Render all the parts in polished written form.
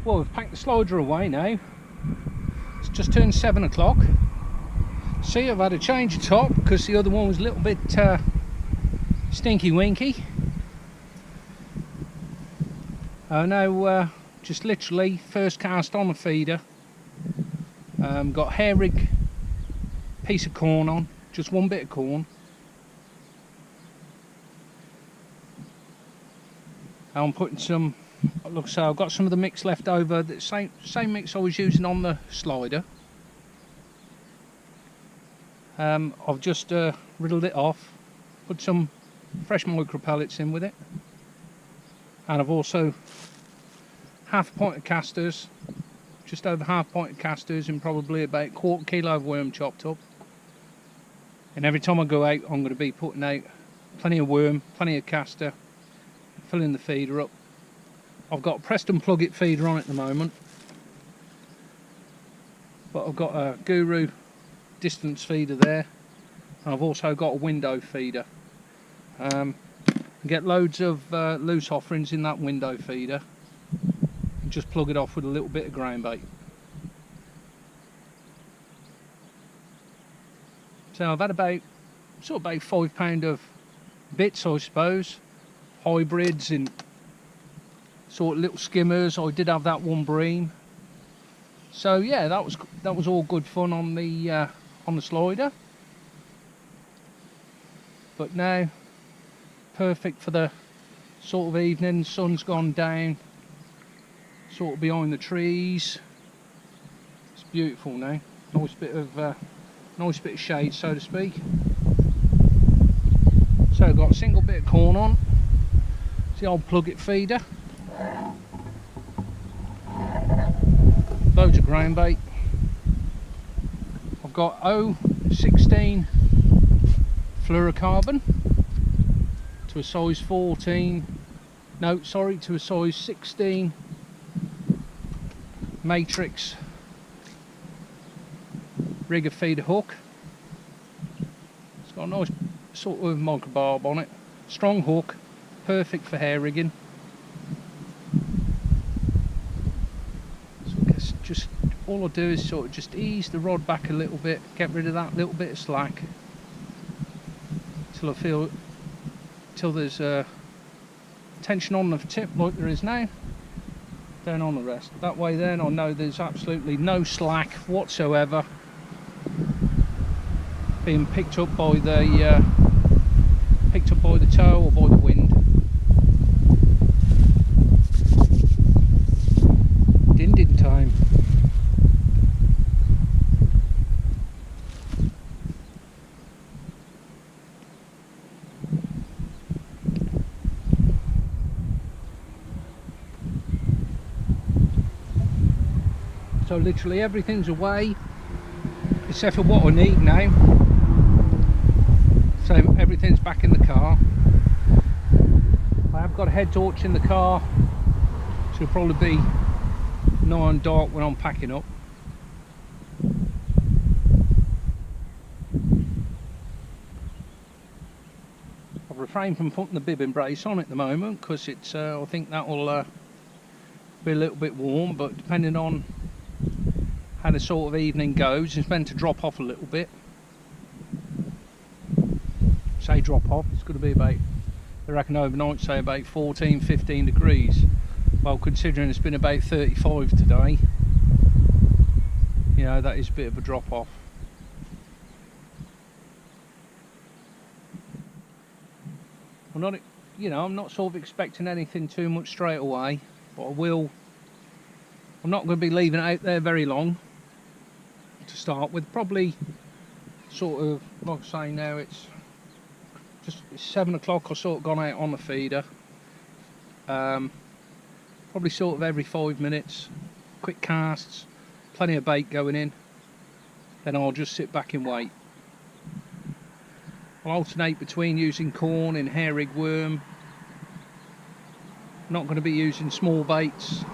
Well, we've packed the slider away now. It's just turned 7 o'clock. See, I've had a change of top because the other one was a little bit stinky winky. Now just literally first cast on the feeder. Got hair rig piece of corn on, just one bit of corn. I'm putting some, look, so I've got some of the mix left over, the same mix I was using on the slider. I've just riddled it off, put some fresh micro pellets in with it, and I've also half a pint of casters, just over half a pint of casters, and probably about 1/4 kilo of worm chopped up. And every time I go out, I'm going to be putting out plenty of worm, plenty of caster, filling the feeder up. I've got a Preston plug-it feeder on at the moment, but I've got a Guru distance feeder there, and I've also got a window feeder. I get loads of loose offerings in that window feeder and just plug it off with a little bit of ground bait. So I've had about 5 pound of bits, I suppose, hybrids and sort of little skimmers. I did have that one bream. So yeah, that was all good fun on the slider. But now, perfect for the sort of evening. Sun's gone down, sort of behind the trees. It's beautiful now. Nice bit of shade, so to speak. So I've got a single bit of corn on. It's the old plug-it feeder. Loads of grain bait. I've got 016 fluorocarbon to a size 14. No, sorry, to a size 16 matrix rigger feeder hook. It's got a nice sort of micro barb on it. Strong hook, perfect for hair rigging. So I guess just all I do is sort of just ease the rod back a little bit, get rid of that little bit of slack till I feel, till there's tension on the tip like there is now. Then on the rest. That way then I know there's absolutely no slack whatsoever being picked up by the tow or by the wind. Din time. So literally everything's away except for what I need now. So everything's back in the car. I have got a head torch in the car, so it'll probably be nigh on dark when I'm packing up. I've refrained from putting the bibbing brace on at the moment because it's I think that will be a little bit warm, but depending on how the sort of evening goes, it's meant to drop off a little bit. Say drop off, it's going to be about, I reckon overnight, say about 14-15 degrees. Well, considering it's been about 35 today, you know, that is a bit of a drop off. I'm not, you know, I'm not sort of expecting anything too much straight away, but I'm not going to be leaving it out there very long to start with. Probably sort of, like I say now, it's 7 o'clock. I've sort of gone out on the feeder. Probably sort of every 5 minutes, quick casts, plenty of bait going in, then I'll just sit back and wait. I'll alternate between using corn and hair rig worm. Not going to be using small baits.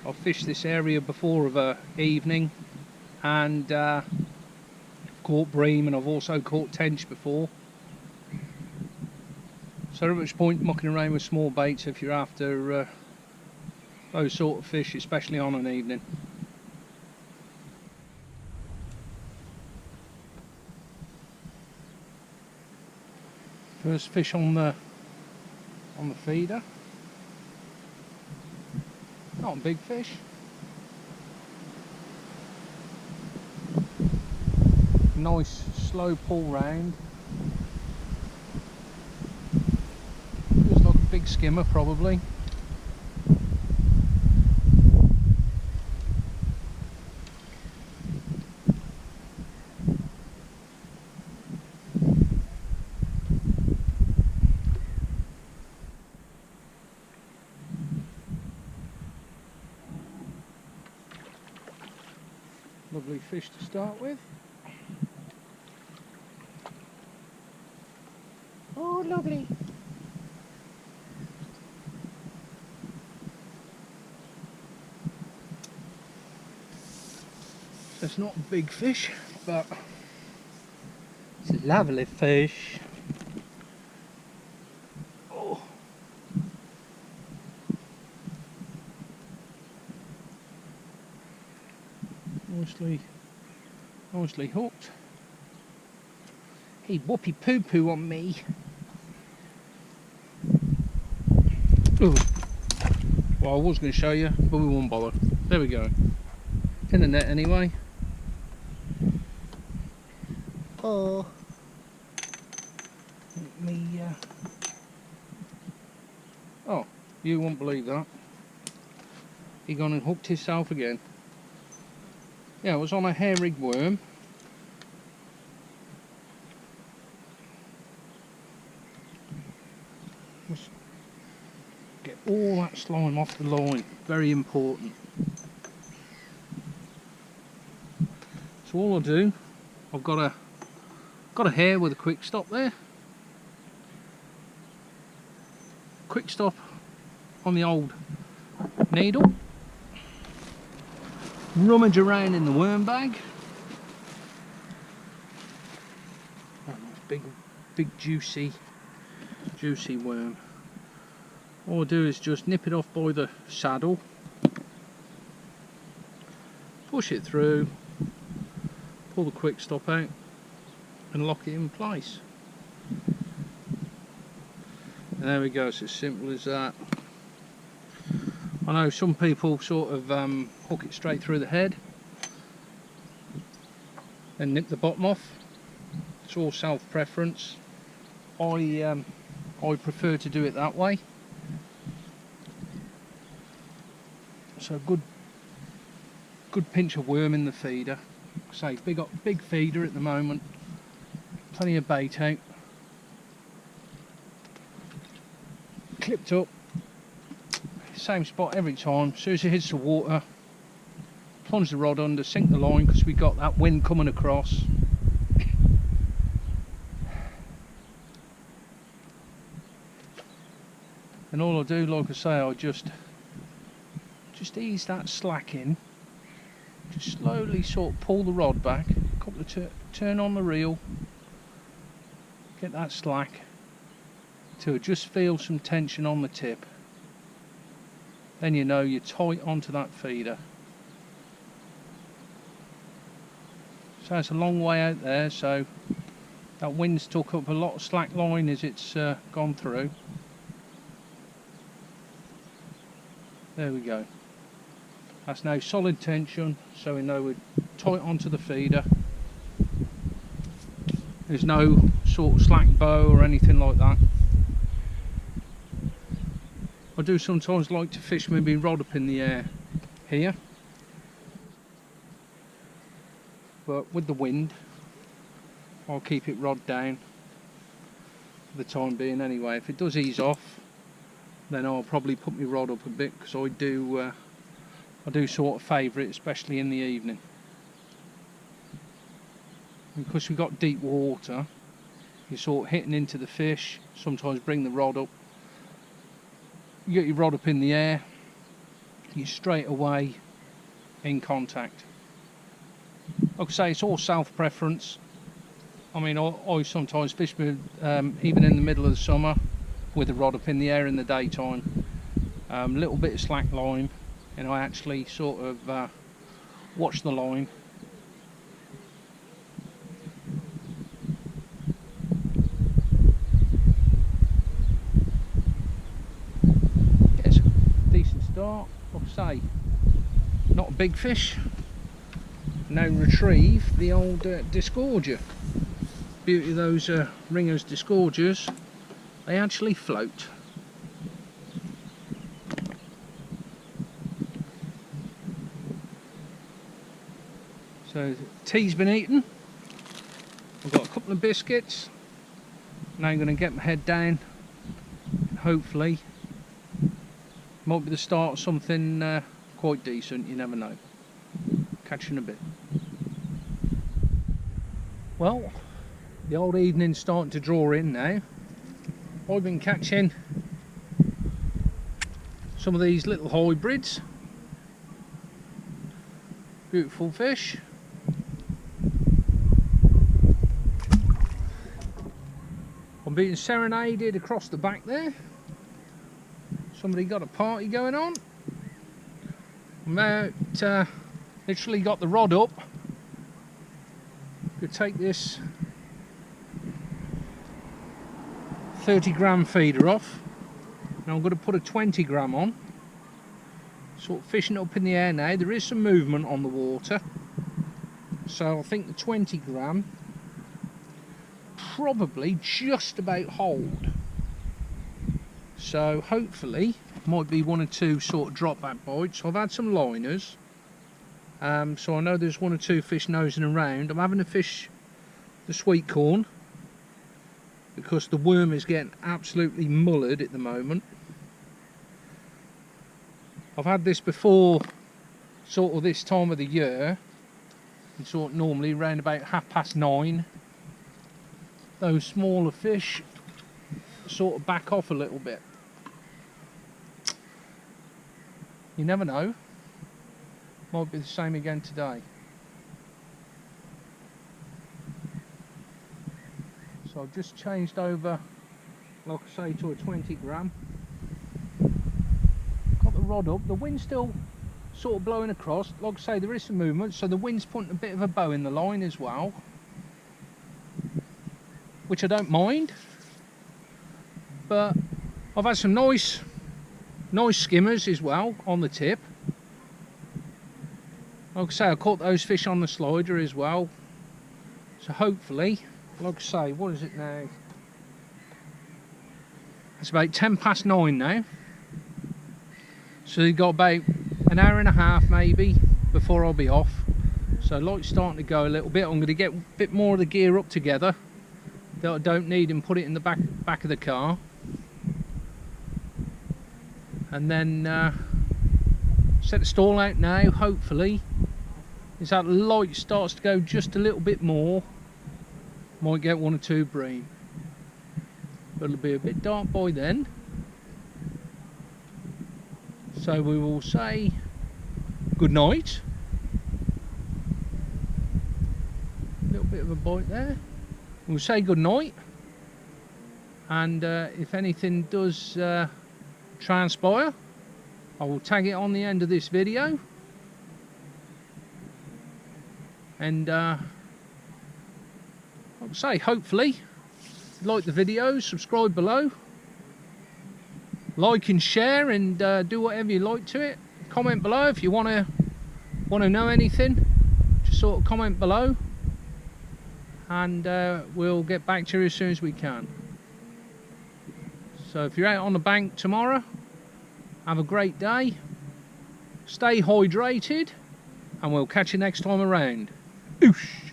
I've fished this area before of a evening and caught bream, and I've also caught tench before. So not much point mucking around with small baits if you're after those sort of fish, especially on an evening. First fish on the feeder. Not a big fish. Nice slow pull round. Looks like a big skimmer probably. Lovely fish to start with. Oh, lovely. It's not a big fish, but it's a lovely fish. Oh. Nicely hooked. Hey, whoopee poo poo on me. Ooh. Well, I was going to show you, but we won't bother. There we go. In the net anyway. Oh. Let me. Oh, you won't believe that. He gone and hooked himself again. Yeah, it was on a hair rig worm. Just get all that slime off the line. Very important. So all I do, I've got a hair with a quick stop there. Quick stop on the old needle. Rummage around in the worm bag. Oh, big juicy worm. All I do is just nip it off by the saddle, push it through, pull the quick stop out and lock it in place. And there we go, it's as simple as that. I know some people sort of hook it straight through the head and nip the bottom off. It's all self-preference. I prefer to do it that way. So good pinch of worm in the feeder. Say big feeder at the moment. Plenty of bait out. Clipped up. Same spot every time. As soon as it hits the water, plunge the rod under, sink the line because we got that wind coming across. And all I do, like I say, I just ease that slack in. Just slowly sort of pull the rod back, couple of turn on the reel, get that slack till it just feels some tension on the tip. Then you know you're tight onto that feeder. So it's a long way out there, so that wind's took up a lot of slack line as it's gone through. There we go. That's now solid tension, so we know we're tight onto the feeder. There's no sort of slack bow or anything like that. I do sometimes like to fish maybe rod up in the air here, but with the wind I'll keep it rod down for the time being anyway. If it does ease off, then I'll probably put my rod up a bit, because I do sort of favour it, especially in the evening. And because we've got deep water, you're sort of hitting into the fish. Sometimes bring the rod up. You get your rod up in the air, you're straight away in contact. Like I say, it's all self-preference. I mean, I sometimes fish with, even in the middle of the summer, with the rod up in the air in the daytime. Little bit of slack line, and I actually sort of watch the line. Gets a decent start. Like I say, not a big fish. Now retrieve the old disgorger. Beauty of those ringers disgorgers, they actually float. So tea's been eaten. I've got a couple of biscuits. Now I'm going to get my head down. Hopefully, might be the start of something quite decent. You never know. Catch you in a bit. Well, the old evening's starting to draw in now. I've been catching some of these little hybrids. Beautiful fish. I'm being serenaded across the back there. Somebody got a party going on. I'm about literally got the rod up. Could take this 30-gram feeder off. Now I'm going to put a 20-gram on. Sort of fishing up in the air now. There is some movement on the water, so I think the 20-gram probably just about hold. So hopefully might be one or two sort of drop back bites. I've had some liners, so I know there's one or two fish nosing around. I'm having to fish the sweet corn because the worm is getting absolutely mullered at the moment. I've had this before sort of this time of the year, and sort of normally around about 9:30 those smaller fish sort of back off a little bit. You never know, might be the same again today. So I've just changed over, like I say, to a 20-gram. Got the rod up, the wind's still sort of blowing across. Like I say, there is some movement, so the wind's putting a bit of a bow in the line as well, which I don't mind. But I've had some nice skimmers as well on the tip. Like I say, I caught those fish on the slider as well. So hopefully, like I say, what is it now? It's about 9:10 now. So you've got about an hour and a half maybe before I'll be off. So light's starting to go a little bit. I'm going to get a bit more of the gear up together that I don't need and put it in the back of the car. And then set the stall out now. Hopefully, as that light starts to go just a little bit more, might get one or two bream. But it'll be a bit dark by then. So we will say good night. A little bit of a bite there. We'll say good night. And if anything does transpire, I will tag it on the end of this video. And like I say, hopefully like the videos, subscribe below, like and share, and do whatever you like to it. Comment below if you want to know anything. Just sort of comment below, and we'll get back to you as soon as we can. So if you're out on the bank tomorrow, have a great day, stay hydrated, and we'll catch you next time around. Oosh!